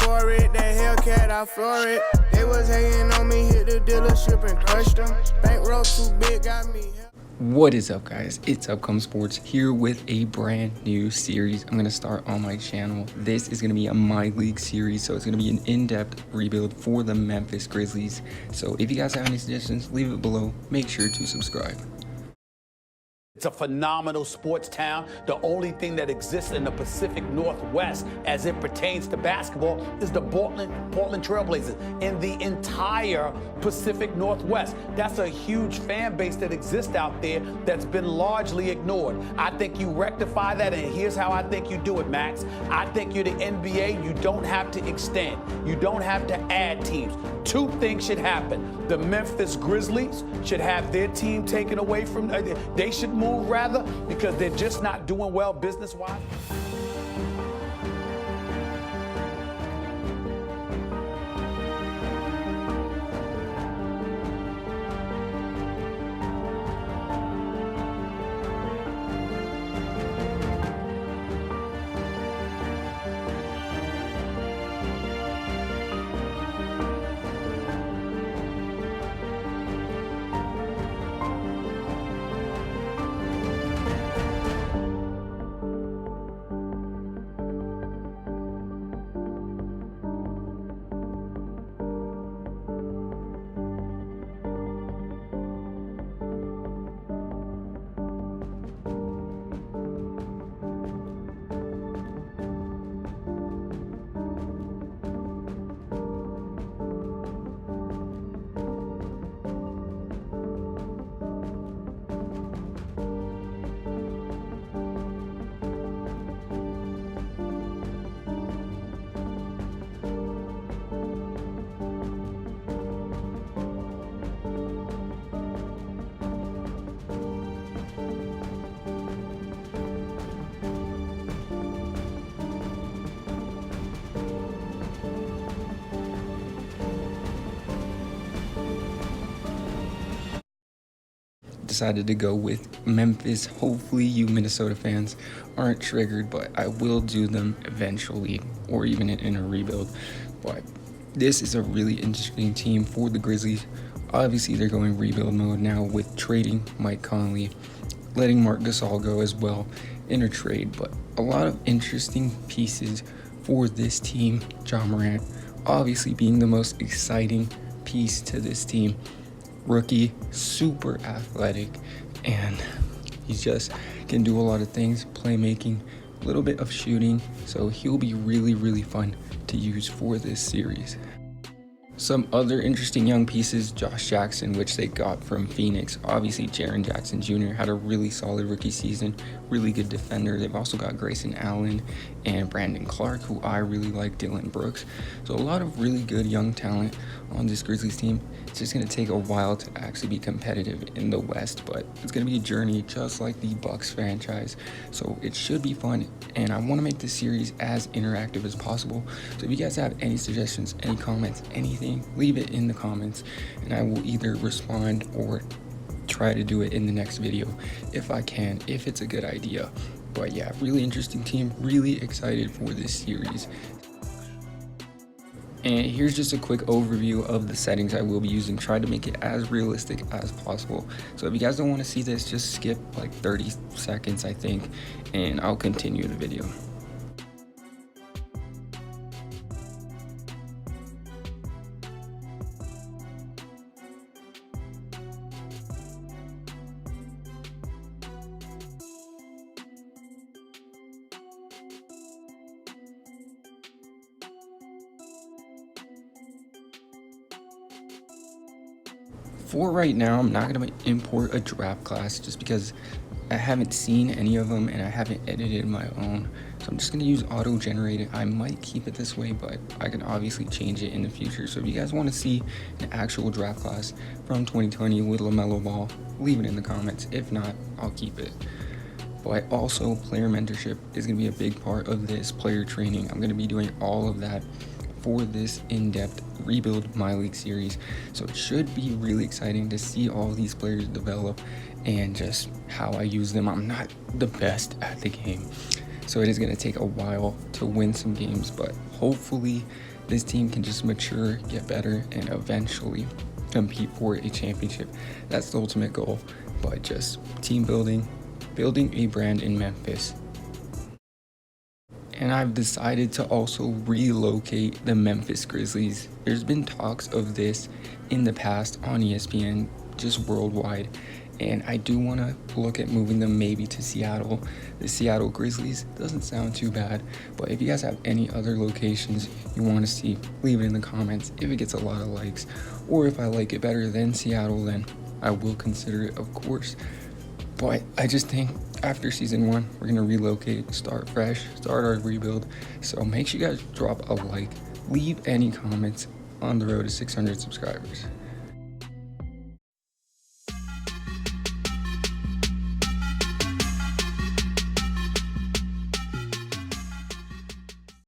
for it. That Hellcat, I floor it. They was hating on me, hit the dealership and crushed them. Bankroll too big, got me. What is up, guys? It's Upcome Sports here with a brand new series I'm going to start on my channel. This is going to be a My League series, so it's going to be an in-depth rebuild for the Memphis Grizzlies. So if you guys have any suggestions, leave it below. Make sure to subscribe. It's a phenomenal sports town. The only thing that exists in the Pacific Northwest as it pertains to basketball is the Portland Trailblazers in the entire Pacific Northwest. That's a huge fan base that exists out there that's been largely ignored. I think you rectify that, and here's how I think you do it, Max. I think you're the NBA. You don't have to extend. You don't have to add teams. Two things should happen. The Memphis Grizzlies should have their team taken away from, they should move rather, because they're just not doing well business-wise. Decided to go with Memphis. Hopefully you Minnesota fans aren't triggered, but I will do them eventually, or even in a rebuild. But this is a really interesting team for the Grizzlies. Obviously they're going rebuild mode now with trading Mike Conley, letting Marc Gasol go as well in a trade, but a lot of interesting pieces for this team. Ja Morant obviously being the most exciting piece to this team. Rookie, super athletic, and he just can do a lot of things, playmaking, a little bit of shooting, so he'll be really fun to use for this series. Some other interesting young pieces, Josh Jackson, which they got from Phoenix. Obviously, Jaren Jackson Jr. had a really solid rookie season, really good defender. They've also got Grayson Allen and Brandon Clark, who I really like, Dylan Brooks. So a lot of really good young talent on this Grizzlies team. It's just going to take a while to actually be competitive in the West, but it's going to be a journey just like the Bucks franchise. So it should be fun, and I want to make this series as interactive as possible. So if you guys have any suggestions, any comments, anything, leave it in the comments, and I will either respond or try to do it in the next video if I can, if it's a good idea. But yeah, really interesting team, really excited for this series. And here's just a quick overview of the settings I will be using. Try to make it as realistic as possible. So if you guys don't want to see this, just skip like 30 seconds, I think, and I'll continue the video. For right now, I'm not going to import a draft class just because I haven't seen any of them and I haven't edited my own. So I'm just going to use auto-generated. I might keep it this way, but I can obviously change it in the future. So if you guys want to see an actual draft class from 2020 with LaMelo Ball, leave it in the comments. If not, I'll keep it. But also, player mentorship is going to be a big part of this, player training. I'm going to be doing all of that for this in-depth rebuild My League series. So it should be really exciting to see all these players develop and just how I use them. I'm not the best at the game, So it is going to take a while to win some games, but hopefully this team can just mature, get better, and eventually compete for a championship. That's the ultimate goal, but just team building a brand in Memphis. And I've decided to also relocate the Memphis Grizzlies. There's been talks of this in the past on ESPN, just worldwide, and I do want to look at moving them maybe to Seattle. The Seattle Grizzlies doesn't sound too bad, but if you guys have any other locations you want to see, leave it in the comments. If it gets a lot of likes, or if I like it better than Seattle, then I will consider it, of course. But I just think after season 1, we're going to relocate, start fresh, start our rebuild. So make sure you guys drop a like, leave any comments on the road to 600 subscribers.